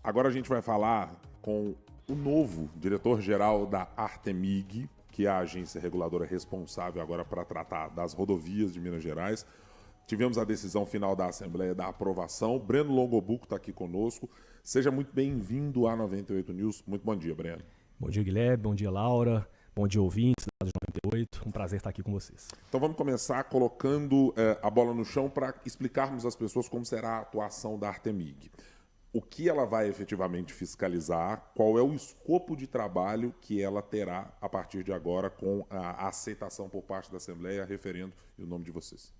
Agora a gente vai falar com o novo diretor-geral da Artemig, que é a agência reguladora responsável agora para tratar das rodovias de Minas Gerais. Tivemos a decisão final da Assembleia da aprovação. Breno Longobuco está aqui conosco. Seja muito bem-vindo à 98 News. Muito bom dia, Breno. Bom dia, Guilherme. Bom dia, Laura. Bom dia, ouvintes da 98. Um prazer estar aqui com vocês. Então vamos começar colocando a bola no chão para explicarmos às pessoas como será a atuação da Artemig. O que ela vai efetivamente fiscalizar, qual é o escopo de trabalho que ela terá a partir de agora com a aceitação por parte da Assembleia, referendo e o nome de vocês.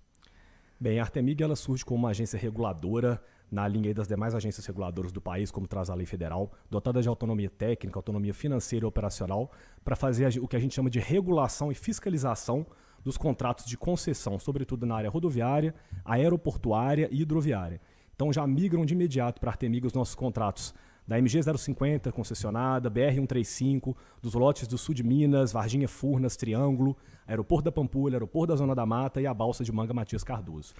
Bem, a Artemig ela surge como uma agência reguladora na linha das demais agências reguladoras do país, como traz a lei federal, dotada de autonomia técnica, autonomia financeira e operacional, para fazer o que a gente chama de regulação e fiscalização dos contratos de concessão, sobretudo na área rodoviária, aeroportuária e hidroviária. Então já migram de imediato para a Artemig os nossos contratos da MG 050, concessionada, BR 135, dos lotes do sul de Minas, Varginha Furnas, Triângulo, Aeroporto da Pampulha, Aeroporto da Zona da Mata e a Balsa de Manga Matias Cardoso.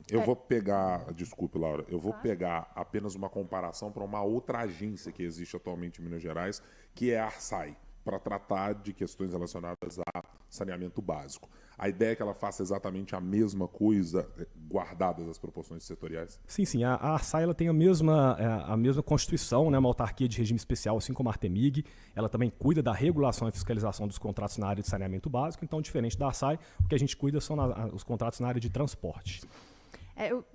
Eu vou pegar, desculpe, Laura, eu vou pegar apenas uma comparação para uma outra agência que existe atualmente em Minas Gerais, que é a Arsai, para tratar de questões relacionadas a saneamento básico. A ideia é que ela faça exatamente a mesma coisa, guardadas as proporções setoriais? Sim. A Arsai ela tem a mesma constituição, né, uma autarquia de regime especial, assim como a Artemig. Ela também cuida da regulação e fiscalização dos contratos na área de saneamento básico. Então, diferente da Arsai, o que a gente cuida são os contratos na área de transporte.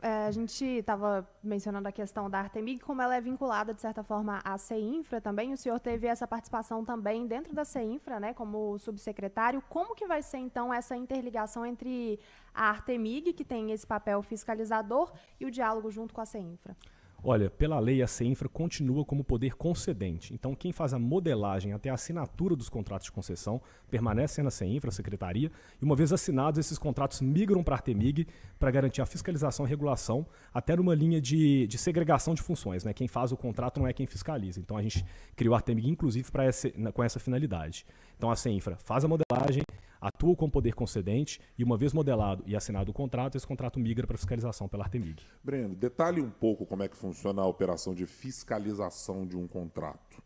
A gente estava mencionando a questão da Artemig, como ela é vinculada, de certa forma, à CEINFRA também. O senhor teve essa participação também dentro da CEINFRA, né, como subsecretário. Como que vai ser, então, essa interligação entre a Artemig, que tem esse papel fiscalizador, e o diálogo junto com a CEINFRA? Olha, pela lei, a CEINFRA continua como poder concedente. Então, quem faz a modelagem até a assinatura dos contratos de concessão permanece na CEINFRA, a secretaria, e uma vez assinados, esses contratos migram para a Artemig para garantir a fiscalização e regulação, até numa linha de segregação de funções, né? Quem faz o contrato não é quem fiscaliza. Então, a gente criou a Artemig, inclusive, com essa finalidade. Então, a CEINFRA faz a modelagem, atua como poder concedente e, uma vez modelado e assinado o contrato, esse contrato migra para fiscalização pela Artemig. Breno, detalhe um pouco como é que funciona a operação de fiscalização de um contrato.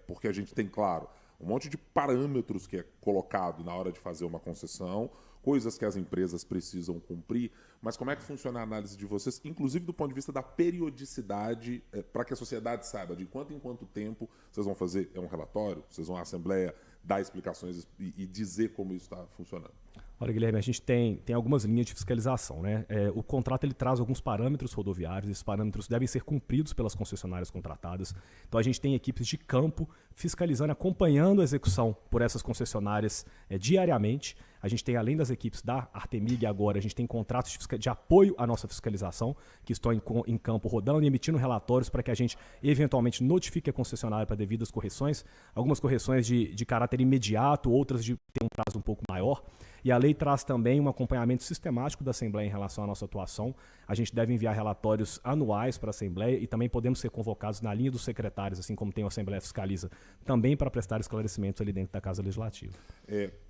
Porque a gente tem, claro, um monte de parâmetros que é colocado na hora de fazer uma concessão, coisas que as empresas precisam cumprir, mas como é que funciona a análise de vocês, inclusive do ponto de vista da periodicidade, para que a sociedade saiba de quanto em quanto tempo vocês vão fazer um relatório, vocês vão à Assembleia dar explicações e dizer como isso está funcionando? Olha, Guilherme, a gente tem algumas linhas de fiscalização, né? O contrato ele traz alguns parâmetros rodoviários, esses parâmetros devem ser cumpridos pelas concessionárias contratadas. Então a gente tem equipes de campo fiscalizando, acompanhando a execução por essas concessionárias diariamente. A gente tem, além das equipes da Artemig agora, a gente tem contratos de apoio à nossa fiscalização, que estão em campo rodando e emitindo relatórios para que a gente eventualmente notifique a concessionária para devidas correções. Algumas correções de caráter imediato, outras de ter um prazo um pouco maior. E a lei traz também um acompanhamento sistemático da Assembleia em relação à nossa atuação. A gente deve enviar relatórios anuais para a Assembleia e também podemos ser convocados na linha dos secretários, assim como tem a Assembleia Fiscaliza, também para prestar esclarecimentos ali dentro da Casa Legislativa.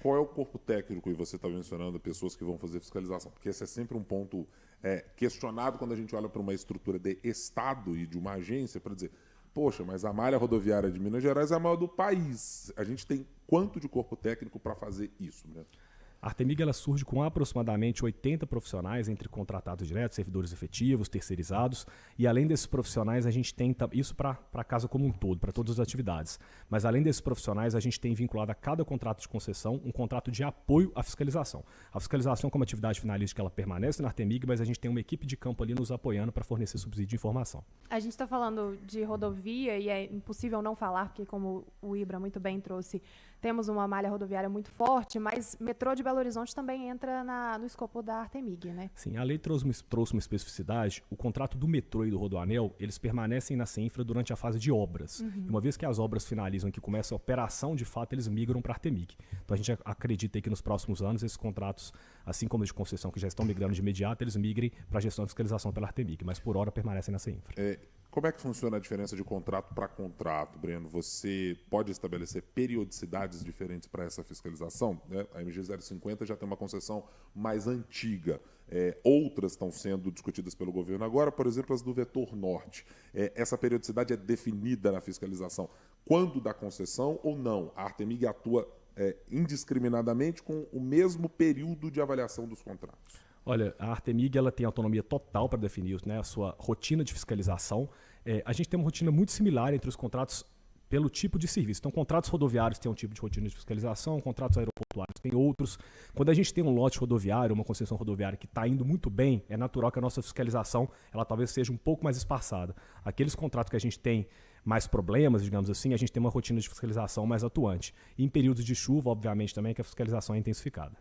Qual é o corpo técnico, e você está mencionando pessoas que vão fazer fiscalização? Porque esse é sempre um ponto questionado quando a gente olha para uma estrutura de Estado e de uma agência para dizer, poxa, mas a malha rodoviária de Minas Gerais é a maior do país. A gente tem quanto de corpo técnico para fazer isso, né? A Artemig ela surge com aproximadamente 80 profissionais, entre contratados diretos, servidores efetivos, terceirizados, e além desses profissionais a gente tem isso para a casa como um todo, para todas as atividades. Mas além desses profissionais a gente tem vinculado a cada contrato de concessão um contrato de apoio à fiscalização. A fiscalização como atividade finalística ela permanece na Artemig, mas a gente tem uma equipe de campo ali nos apoiando para fornecer subsídio de informação. A gente está falando de rodovia e é impossível não falar, porque como o Ibra muito bem trouxe, temos uma malha rodoviária muito forte, mas metrô de Belo Horizonte também entra no escopo da Artemig, né? Sim, a lei trouxe uma especificidade. O contrato do metrô e do Rodoanel, eles permanecem na CEINFRA durante a fase de obras. E uma vez que as obras finalizam e que começa a operação, de fato, eles migram para a Artemig. Então a gente acredita que nos próximos anos esses contratos, assim como os de concessão que já estão migrando de imediato, eles migrem para a gestão e fiscalização pela Artemig, mas por hora permanecem na CEINFRA. como é que funciona a diferença de contrato para contrato, Breno? Você pode estabelecer periodicidades diferentes para essa fiscalização? Né? A MG 050 já tem uma concessão mais antiga. Outras estão sendo discutidas pelo governo agora, por exemplo, as do Vetor Norte. Essa periodicidade é definida na fiscalização quando da concessão ou não? A Artemig atua indiscriminadamente com o mesmo período de avaliação dos contratos? Olha, a Artemig ela tem autonomia total para definir, né, a sua rotina de fiscalização. A gente tem uma rotina muito similar entre os contratos pelo tipo de serviço. Então, contratos rodoviários têm um tipo de rotina de fiscalização, contratos aeroportuários têm outros. Quando a gente tem um lote rodoviário, uma concessão rodoviária que está indo muito bem, é natural que a nossa fiscalização ela talvez seja um pouco mais espaçada. Aqueles contratos que a gente tem mais problemas, digamos assim, a gente tem uma rotina de fiscalização mais atuante. E em períodos de chuva, obviamente, também que a fiscalização é intensificada.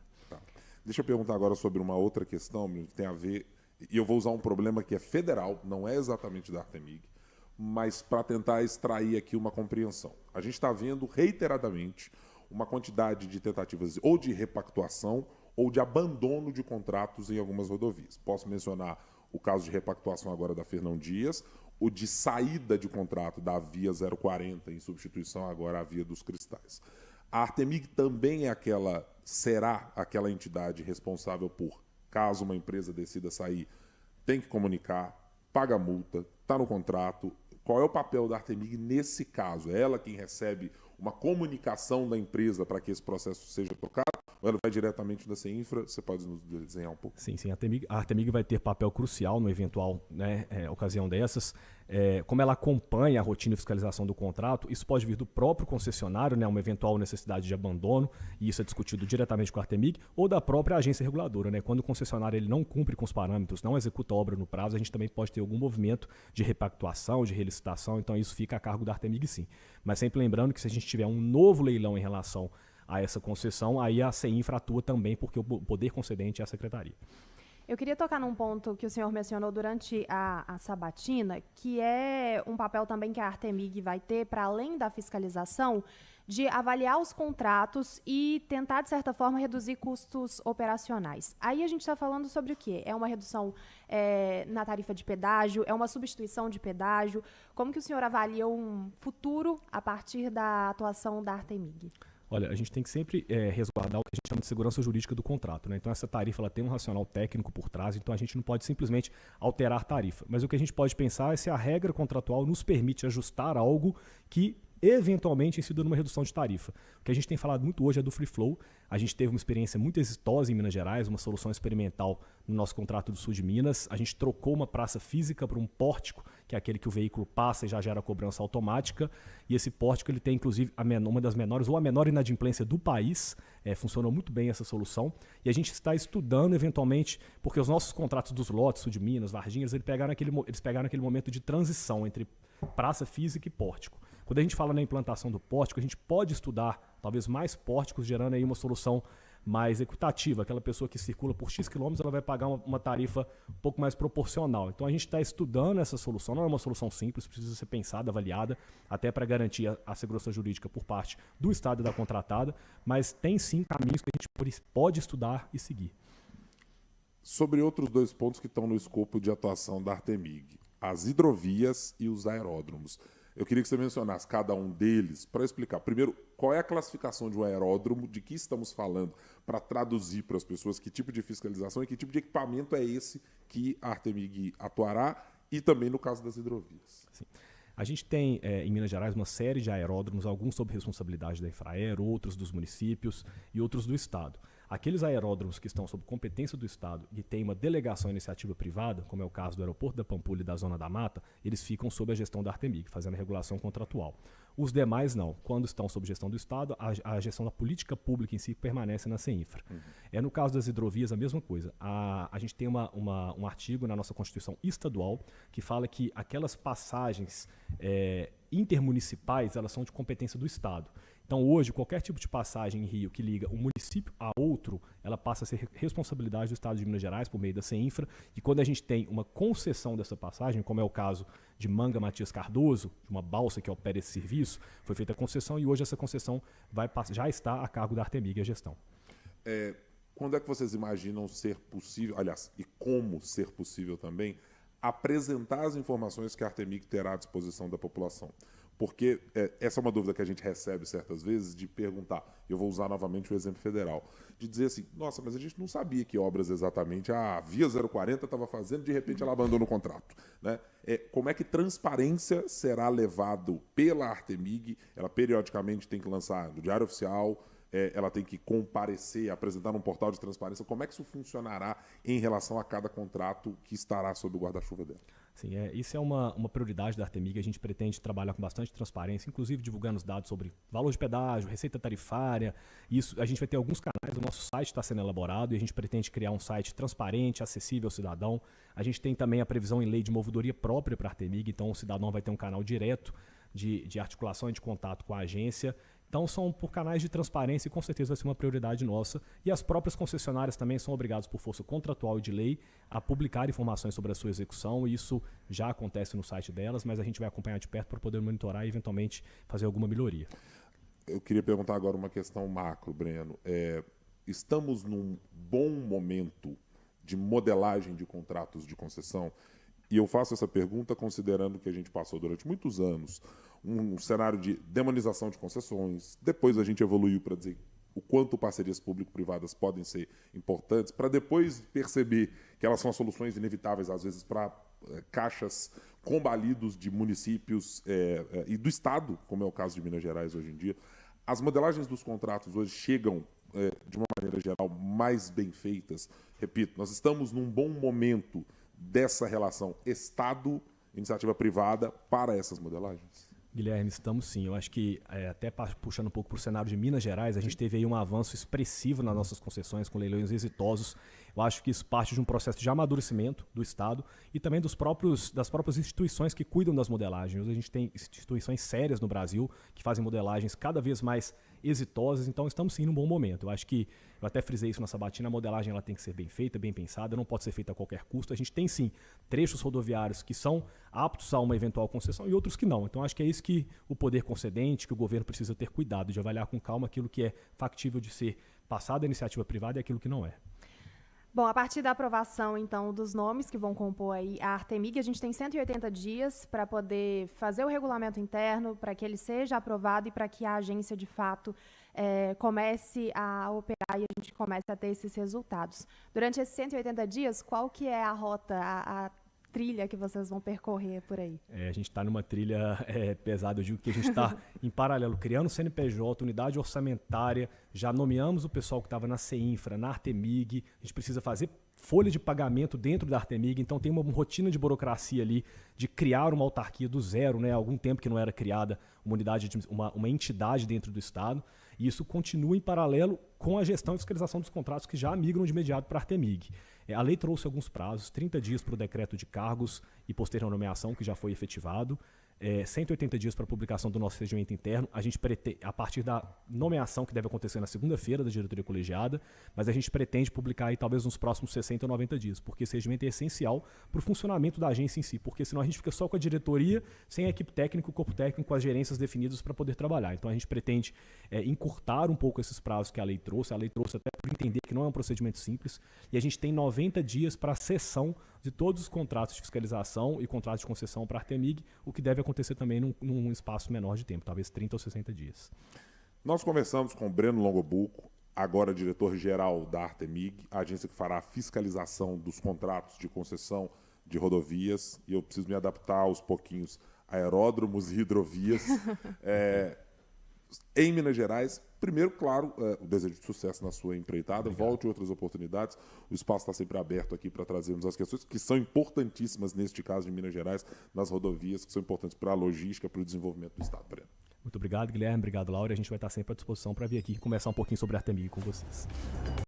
Deixa eu perguntar agora sobre uma outra questão que tem a ver, e eu vou usar um problema que é federal, não é exatamente da Artemig, mas para tentar extrair aqui uma compreensão. A gente está vendo reiteradamente uma quantidade de tentativas ou de repactuação ou de abandono de contratos em algumas rodovias. Posso mencionar o caso de repactuação agora da Fernão Dias, o de saída de contrato da Via 040 em substituição agora à Via dos Cristais. A Artemig também será aquela entidade responsável por, caso uma empresa decida sair, tem que comunicar, paga a multa, está no contrato. Qual é o papel da Artemig nesse caso? É ela quem recebe uma comunicação da empresa para que esse processo seja tocado? Ou ela vai diretamente da CEINFRA? Você pode nos desenhar um pouco? Sim. A Artemig vai ter papel crucial no eventual ocasião dessas. Como ela acompanha a rotina de fiscalização do contrato, isso pode vir do próprio concessionário, né, uma eventual necessidade de abandono, e isso é discutido diretamente com a Artemig, ou da própria agência reguladora. Né? Quando o concessionário ele não cumpre com os parâmetros, não executa a obra no prazo, a gente também pode ter algum movimento de repactuação, de relicitação, então isso fica a cargo da Artemig, sim. Mas sempre lembrando que se a gente tiver um novo leilão em relação a essa concessão, aí a CEINFRA atua também, porque o poder concedente é a secretaria. Eu queria tocar num ponto que o senhor mencionou durante a sabatina, que é um papel também que a Artemig vai ter, para além da fiscalização, de avaliar os contratos e tentar, de certa forma, reduzir custos operacionais. Aí a gente está falando sobre o quê? É uma redução na tarifa de pedágio? É uma substituição de pedágio? Como que o senhor avalia um futuro a partir da atuação da Artemig? Olha, a gente tem que sempre resguardar o que a gente chama de segurança jurídica do contrato. Né? Então, essa tarifa ela tem um racional técnico por trás, então a gente não pode simplesmente alterar a tarifa. Mas o que a gente pode pensar é se a regra contratual nos permite ajustar algo que eventualmente incida numa redução de tarifa. O que a gente tem falado muito hoje é do free flow. A gente teve uma experiência muito exitosa em Minas Gerais, uma solução experimental no nosso contrato do sul de Minas. A gente trocou uma praça física por um pórtico, que é aquele que o veículo passa e já gera cobrança automática. E esse pórtico ele tem, inclusive, uma das menores ou a menor inadimplência do país. Funcionou muito bem essa solução. E a gente está estudando, eventualmente, porque os nossos contratos dos lotes, sul de Minas, Varginhas, eles pegaram aquele momento de transição entre praça física e pórtico. Quando a gente fala na implantação do pórtico, a gente pode estudar talvez mais pórticos, gerando aí uma solução mais equitativa. Aquela pessoa que circula por X quilômetros, ela vai pagar uma tarifa um pouco mais proporcional. Então a gente está estudando essa solução. Não é uma solução simples, precisa ser pensada, avaliada, até para garantir a segurança jurídica por parte do Estado e da contratada, mas tem sim caminhos que a gente pode estudar e seguir. Sobre outros dois pontos que estão no escopo de atuação da Artemig, as hidrovias e os aeródromos. Eu queria que você mencionasse cada um deles para explicar. Primeiro, qual é a classificação de um aeródromo, de que estamos falando, para traduzir para as pessoas que tipo de fiscalização e que tipo de equipamento é esse que a Artemig atuará, e também no caso das hidrovias. Sim. A gente tem em Minas Gerais uma série de aeródromos, alguns sob responsabilidade da Infraero, outros dos municípios e outros do Estado. Aqueles aeródromos que estão sob competência do Estado e têm uma delegação à iniciativa privada, como é o caso do Aeroporto da Pampulha e da Zona da Mata, eles ficam sob a gestão da Artemig, fazendo a regulação contratual. Os demais não. Quando estão sob gestão do Estado, a gestão da política pública em si permanece na CEINFRA. No caso das hidrovias, a mesma coisa. A gente tem um artigo na nossa Constituição estadual que fala que aquelas passagens intermunicipais, elas são de competência do Estado. Então, hoje, qualquer tipo de passagem em rio que liga um município a outro, ela passa a ser responsabilidade do Estado de Minas Gerais por meio da CEINFRA. E quando a gente tem uma concessão dessa passagem, como é o caso de Manga Matias Cardoso, de uma balsa que opera esse serviço, foi feita a concessão e hoje essa concessão já está a cargo da Artemig, a gestão. Quando é que vocês imaginam ser possível, aliás, e como ser possível também, apresentar as informações que a Artemig terá à disposição da população. Porque essa é uma dúvida que a gente recebe certas vezes, de perguntar, eu vou usar novamente o exemplo federal, de dizer assim, nossa, mas a gente não sabia que obras exatamente a Via 040 estava fazendo, de repente ela abandona o contrato. Né? Como é que transparência será levado pela Artemig? Ela periodicamente tem que lançar no Diário Oficial, ela tem que comparecer, apresentar num portal de transparência. Como é que isso funcionará em relação a cada contrato que estará sob o guarda-chuva dela? Sim, isso é uma prioridade da Artemig. A gente pretende trabalhar com bastante transparência, inclusive divulgando os dados sobre valor de pedágio, receita tarifária. Isso, a gente vai ter alguns canais, o nosso site está sendo elaborado e a gente pretende criar um site transparente, acessível ao cidadão. A gente tem também a previsão em lei de movedoria própria para a Artemig, então o cidadão vai ter um canal direto de articulação e de contato com a agência. Então são por canais de transparência e com certeza vai ser uma prioridade nossa. E as próprias concessionárias também são obrigadas por força contratual e de lei a publicar informações sobre a sua execução. E isso já acontece no site delas, mas a gente vai acompanhar de perto para poder monitorar e eventualmente fazer alguma melhoria. Eu queria perguntar agora uma questão macro, Breno. Estamos num bom momento de modelagem de contratos de concessão? E eu faço essa pergunta considerando que a gente passou durante muitos anos um cenário de demonização de concessões, depois a gente evoluiu para dizer o quanto parcerias público-privadas podem ser importantes, para depois perceber que elas são as soluções inevitáveis, às vezes, para caixas combalidos de municípios e do Estado, como é o caso de Minas Gerais hoje em dia. As modelagens dos contratos hoje chegam, de uma maneira geral, mais bem feitas. Repito, nós estamos num bom momento dessa relação Estado-iniciativa privada para essas modelagens? Guilherme, estamos sim. Eu acho que, até puxando um pouco para o cenário de Minas Gerais, a gente teve aí um avanço expressivo nas nossas concessões, com leilões exitosos. Eu acho que isso parte de um processo de amadurecimento do Estado e também das próprias instituições que cuidam das modelagens. Hoje a gente tem instituições sérias no Brasil que fazem modelagens cada vez mais exitosas, então estamos sim num bom momento. Eu acho que, eu até frisei isso na sabatina, a modelagem ela tem que ser bem feita, bem pensada, não pode ser feita a qualquer custo. A gente tem sim trechos rodoviários que são aptos a uma eventual concessão e outros que não. Então acho que é isso que o poder concedente, que o governo precisa ter cuidado de avaliar com calma aquilo que é factível de ser passado à iniciativa privada e aquilo que não é. Bom, a partir da aprovação, então, dos nomes que vão compor aí a Artemig, a gente tem 180 dias para poder fazer o regulamento interno, para que ele seja aprovado e para que a agência, de fato, comece a operar e a gente comece a ter esses resultados. Durante esses 180 dias, qual que é a rota, a trilha que vocês vão percorrer por aí? A gente está numa trilha pesada, eu digo que a gente está em paralelo, criando o CNPJ, unidade orçamentária, já nomeamos o pessoal que estava na CEINFRA, na Artemig, a gente precisa fazer folha de pagamento dentro da Artemig, então tem uma rotina de burocracia ali, de criar uma autarquia do zero, né? Há algum tempo que não era criada uma entidade dentro do Estado, e isso continua em paralelo com a gestão e fiscalização dos contratos que já migram de imediato para a Artemig. A lei trouxe alguns prazos, 30 dias para o decreto de cargos e posterior nomeação, que já foi efetivado, 180 dias para a publicação do nosso regimento interno. A gente pretende, a partir da nomeação que deve acontecer na segunda-feira da diretoria colegiada, mas a gente pretende publicar aí talvez nos próximos 60 ou 90 dias, porque esse regimento é essencial para o funcionamento da agência em si, porque senão a gente fica só com a diretoria, sem a equipe técnica, o corpo técnico, com as gerências definidas para poder trabalhar. Então a gente pretende encurtar um pouco esses prazos que a lei trouxe até por entender que não é um procedimento simples, e a gente tem 90 dias para a cessão de todos os contratos de fiscalização e contratos de concessão para a Artemig, o que deve acontecer também num espaço menor de tempo, talvez 30 ou 60 dias. Nós conversamos com o Breno Longobuco, agora diretor-geral da Artemig, a agência que fará a fiscalização dos contratos de concessão de rodovias, e eu preciso me adaptar aos pouquinhos a aeródromos e hidrovias. Em Minas Gerais, primeiro, claro, o desejo de sucesso na sua empreitada. Obrigado. Volte outras oportunidades. O espaço está sempre aberto aqui para trazermos as questões que são importantíssimas, neste caso de Minas Gerais, nas rodovias, que são importantes para a logística, para o desenvolvimento do Estado. Breno. Muito obrigado, Guilherme. Obrigado, Laura. A gente vai estar sempre à disposição para vir aqui e conversar um pouquinho sobre a Artemig com vocês.